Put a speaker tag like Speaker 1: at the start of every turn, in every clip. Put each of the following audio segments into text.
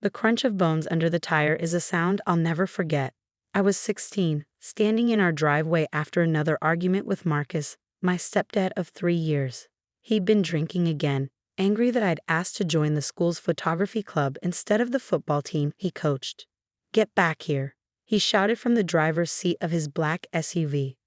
Speaker 1: The crunch of bones under the tire is a sound I'll never forget. I was 16, standing in our driveway after another argument with Marcus, my stepdad of 3 years. He'd been drinking again, angry that I'd asked to join the school's photography club instead of the football team he coached. "Get back here," he shouted from the driver's seat of his black SUV.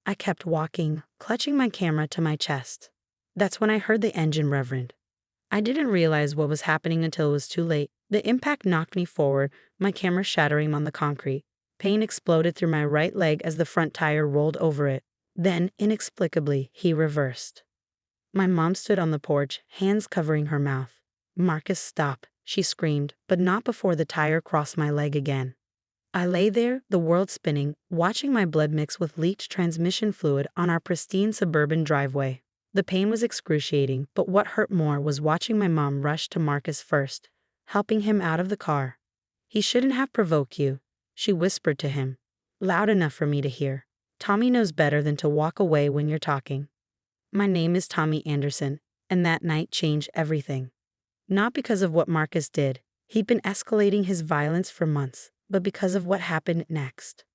Speaker 1: I kept walking, clutching my camera to my chest. That's when I heard the engine reverend. I didn't realize what was happening until it was too late. The impact knocked me forward, my camera shattering on the concrete. Pain exploded through my right leg as the front tire rolled over it. Then, inexplicably, he reversed. My mom stood on the porch, hands covering her mouth. "Marcus, stop," she screamed, but not before the tire crossed my leg again. I lay there, the world spinning, watching my blood mix with leaked transmission fluid on our pristine suburban driveway. The pain was excruciating, but what hurt more was watching my mom rush to Marcus first, helping him out of the car. "He shouldn't have provoked you," she whispered to him, loud enough for me to hear. "Tommy knows better than to walk away when you're talking." My name is Tommy Anderson, and that night changed everything. Not because of what Marcus did. He'd been escalating his violence for months, but because of what happened next.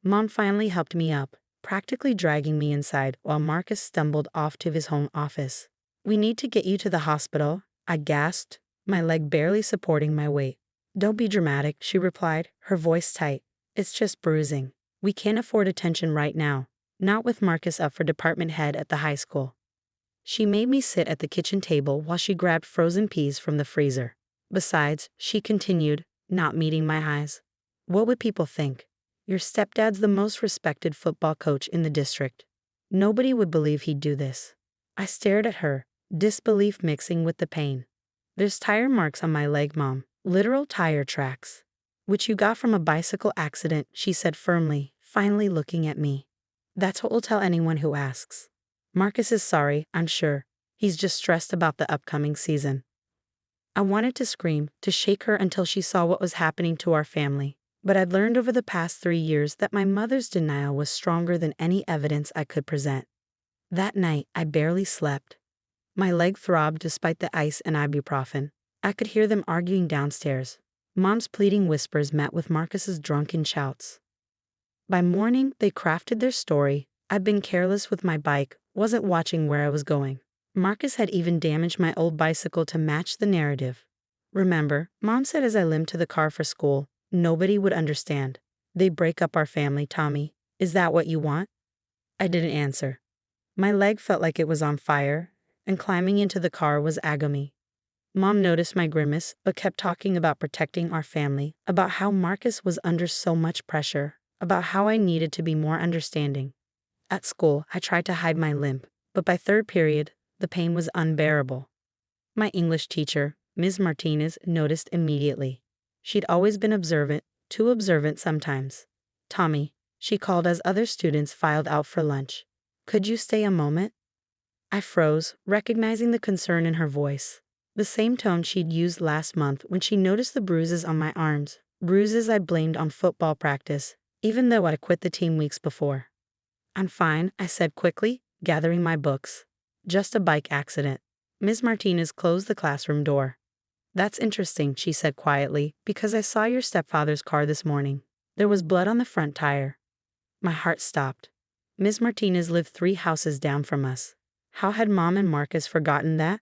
Speaker 1: Mom finally helped me up, practically dragging me inside while Marcus stumbled off to his home office. "We need to get you to the hospital," I gasped, my leg barely supporting my weight. "Don't be dramatic," she replied, her voice tight. "It's just bruising. We can't afford attention right now, not with Marcus up for department head at the high school." She made me sit at the kitchen table while she grabbed frozen peas from the freezer. "Besides," she continued, not meeting my eyes, "what would people think? Your stepdad's the most respected football coach in the district. Nobody would believe he'd do this." I stared at her, disbelief mixing with the pain. "There's tire marks on my leg, Mom. Literal tire tracks." "Which you got from a bicycle accident," she said firmly, finally looking at me. "That's what we'll tell anyone who asks. Marcus is sorry, I'm sure. He's just stressed about the upcoming season." I wanted to scream, to shake her until she saw what was happening to our family. But I'd learned over the past 3 years that my mother's denial was stronger than any evidence I could present. That night, I barely slept. My leg throbbed despite the ice and ibuprofen. I could hear them arguing downstairs. Mom's pleading whispers met with Marcus's drunken shouts. By morning, they crafted their story. I'd been careless with my bike, wasn't watching where I was going. Marcus had even damaged my old bicycle to match the narrative. "Remember," Mom said as I limped to the car for school, "nobody would understand. They'd break up our family, Tommy. Is that what you want?" I didn't answer. My leg felt like it was on fire, and climbing into the car was agony. Mom noticed my grimace, but kept talking about protecting our family, about how Marcus was under so much pressure, about how I needed to be more understanding. At school, I tried to hide my limp, but by third period, the pain was unbearable. My English teacher, Ms. Martinez, noticed immediately. She'd always been observant, too observant sometimes. "Tommy," she called as other students filed out for lunch. "Could you stay a moment?" I froze, recognizing the concern in her voice. The same tone she'd used last month when she noticed the bruises on my arms, bruises I blamed on football practice, even though I quit the team weeks before. "I'm fine," I said quickly, gathering my books. "Just a bike accident." Ms. Martinez closed the classroom door. "That's interesting," she said quietly, "because I saw your stepfather's car this morning. There was blood on the front tire." My heart stopped. Ms. Martinez lived 3 houses down from us. How had Mom and Marcus forgotten that?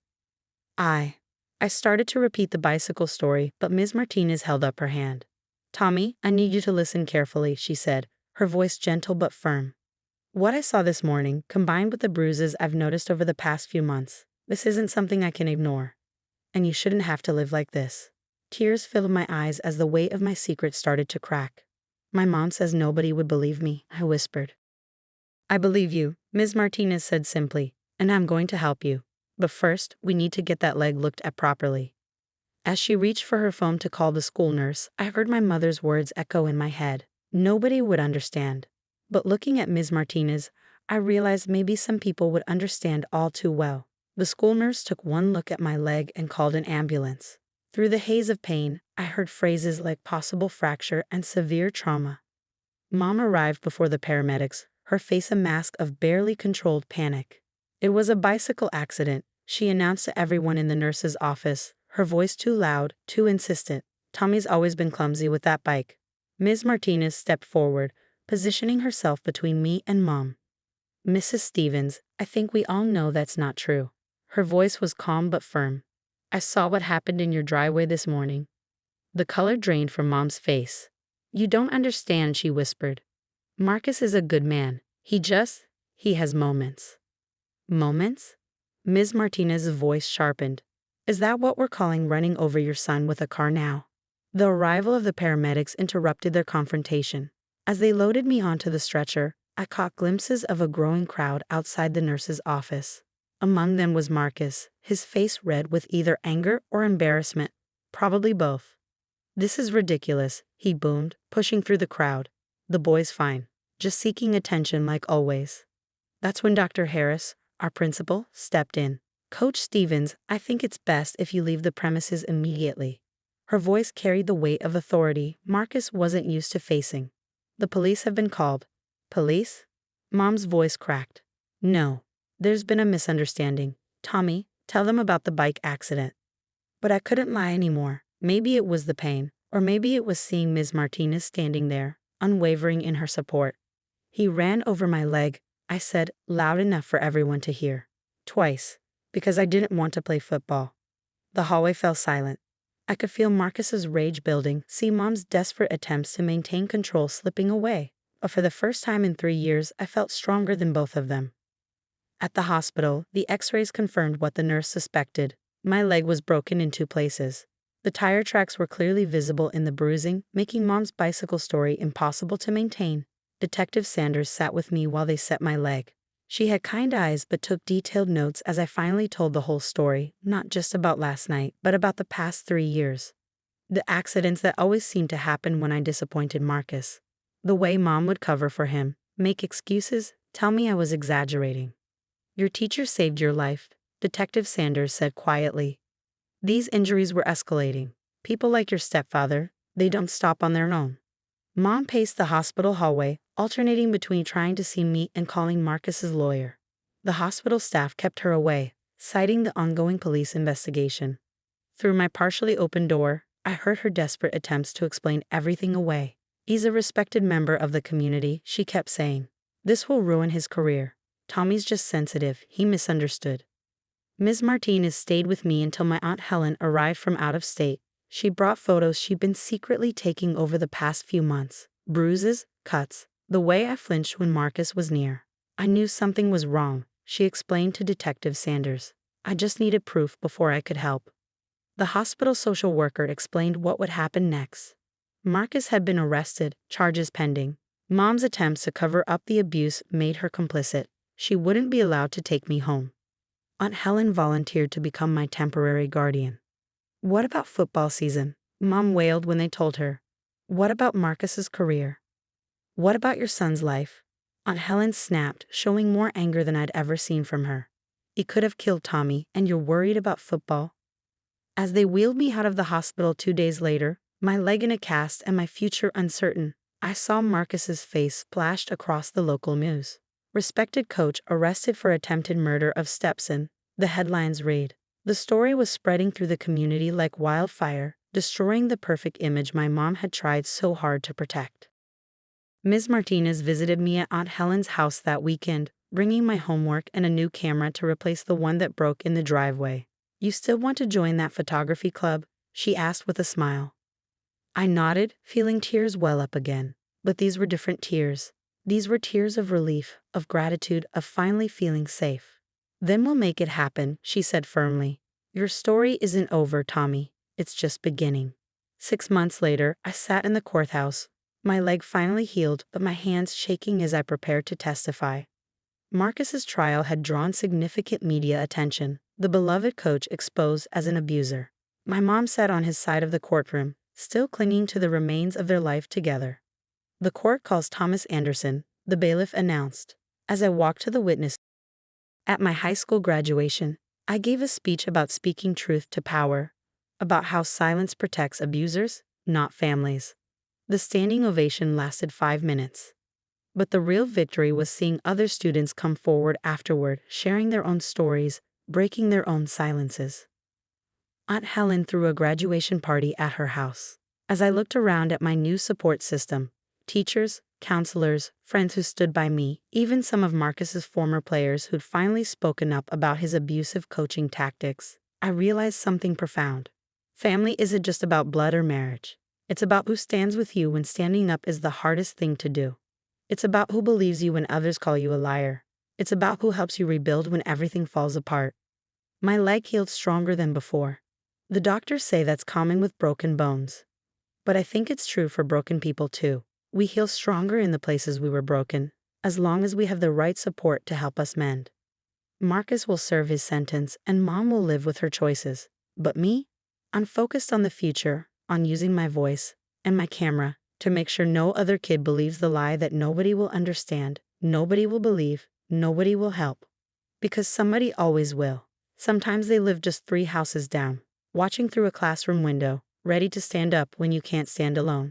Speaker 1: I started to repeat the bicycle story, but Ms. Martinez held up her hand. "Tommy, I need you to listen carefully," she said, her voice gentle but firm. "What I saw this morning, combined with the bruises I've noticed over the past few months, this isn't something I can ignore. And you shouldn't have to live like this." Tears filled my eyes as the weight of my secret started to crack. "My mom says nobody would believe me," I whispered. "I believe you," Ms. Martinez said simply, "and I'm going to help you. But first, we need to get that leg looked at properly." As she reached for her phone to call the school nurse, I heard my mother's words echo in my head. Nobody would understand. But looking at Ms. Martinez, I realized maybe some people would understand all too well. The school nurse took one look at my leg and called an ambulance. Through the haze of pain, I heard phrases like possible fracture and severe trauma. Mom arrived before the paramedics, her face a mask of barely controlled panic. "It was a bicycle accident," she announced to everyone in the nurse's office, her voice too loud, too insistent. Tommy's always been clumsy with that bike. Ms. Martinez stepped forward, positioning herself between me and Mom. Mrs. Stevens, I think we all know that's not true. Her voice was calm but firm. I saw what happened in your driveway this morning. The color drained from Mom's face. You don't understand, she whispered. Marcus is a good man. He has moments. Moments? Ms. Martinez's voice sharpened. Is that what we're calling running over your son with a car now? The arrival of the paramedics interrupted their confrontation. As they loaded me onto the stretcher, I caught glimpses of a growing crowd outside the nurse's office. Among them was Marcus, his face red with either anger or embarrassment, probably both. This is ridiculous, he boomed, pushing through the crowd. The boy's fine, just seeking attention like always. That's when Dr. Harris, our principal, stepped in. Coach Stevens, I think it's best if you leave the premises immediately. Her voice carried the weight of authority Marcus wasn't used to facing. The police have been called. Police? Mom's voice cracked. No. There's been a misunderstanding. Tommy, tell them about the bike accident. But I couldn't lie anymore. Maybe it was the pain, or maybe it was seeing Ms. Martinez standing there, unwavering in her support. He ran over my leg, I said, loud enough for everyone to hear. Twice, because I didn't want to play football. The hallway fell silent. I could feel Marcus's rage building, see Mom's desperate attempts to maintain control slipping away. But for the first time in 3 years, I felt stronger than both of them. At the hospital, the x-rays confirmed what the nurse suspected. My leg was broken in 2 places. The tire tracks were clearly visible in the bruising, making Mom's bicycle story impossible to maintain. Detective Sanders sat with me while they set my leg. She had kind eyes but took detailed notes as I finally told the whole story, not just about last night, but about the past 3 years. The accidents that always seemed to happen when I disappointed Marcus. The way Mom would cover for him, make excuses, tell me I was exaggerating. Your teacher saved your life, Detective Sanders said quietly. These injuries were escalating. People like your stepfather, they don't stop on their own. Mom paced the hospital hallway, alternating between trying to see me and calling Marcus's lawyer. The hospital staff kept her away, citing the ongoing police investigation. Through my partially open door, I heard her desperate attempts to explain everything away. He's a respected member of the community, she kept saying. This will ruin his career. Tommy's just sensitive, he misunderstood. Ms. Martinez stayed with me until my Aunt Helen arrived from out of state. She brought photos she'd been secretly taking over the past few months. Bruises, cuts, the way I flinched when Marcus was near. I knew something was wrong, she explained to Detective Sanders. I just needed proof before I could help. The hospital social worker explained what would happen next. Marcus had been arrested, charges pending. Mom's attempts to cover up the abuse made her complicit. She wouldn't be allowed to take me home. Aunt Helen volunteered to become my temporary guardian. What about football season? Mom wailed when they told her. What about Marcus's career? What about your son's life? Aunt Helen snapped, showing more anger than I'd ever seen from her. It could have killed Tommy, and you're worried about football? As they wheeled me out of the hospital 2 days later, my leg in a cast and my future uncertain, I saw Marcus's face splashed across the local news. Respected coach arrested for attempted murder of stepson, the headlines read. The story was spreading through the community like wildfire, destroying the perfect image my mom had tried so hard to protect. Ms. Martinez visited me at Aunt Helen's house that weekend, bringing my homework and a new camera to replace the one that broke in the driveway. You still want to join that photography club? She asked with a smile. I nodded, feeling tears well up again. But these were different tears. These were tears of relief, of gratitude, of finally feeling safe. Then we'll make it happen, she said firmly. Your story isn't over, Tommy. It's just beginning. 6 months later, I sat in the courthouse. My leg finally healed, but my hands shaking as I prepared to testify. Marcus's trial had drawn significant media attention. The beloved coach exposed as an abuser. My mom sat on his side of the courtroom, still clinging to the remains of their life together. The court calls Thomas Anderson, the bailiff announced. As I walked to the witness. At my high school graduation, I gave a speech about speaking truth to power, about how silence protects abusers, not families. The standing ovation lasted 5 minutes. But the real victory was seeing other students come forward afterward, sharing their own stories, breaking their own silences. Aunt Helen threw a graduation party at her house. As I looked around at my new support system, teachers, counselors, friends who stood by me, even some of Marcus's former players who'd finally spoken up about his abusive coaching tactics, I realized something profound. Family isn't just about blood or marriage. It's about who stands with you when standing up is the hardest thing to do. It's about who believes you when others call you a liar. It's about who helps you rebuild when everything falls apart. My leg healed stronger than before. The doctors say that's common with broken bones. But I think it's true for broken people too. We heal stronger in the places we were broken, as long as we have the right support to help us mend. Marcus will serve his sentence and Mom will live with her choices. But me? I'm focused on the future, on using my voice and my camera to make sure no other kid believes the lie that nobody will understand, nobody will believe, nobody will help. Because somebody always will. Sometimes they live just 3 houses down, watching through a classroom window, ready to stand up when you can't stand alone.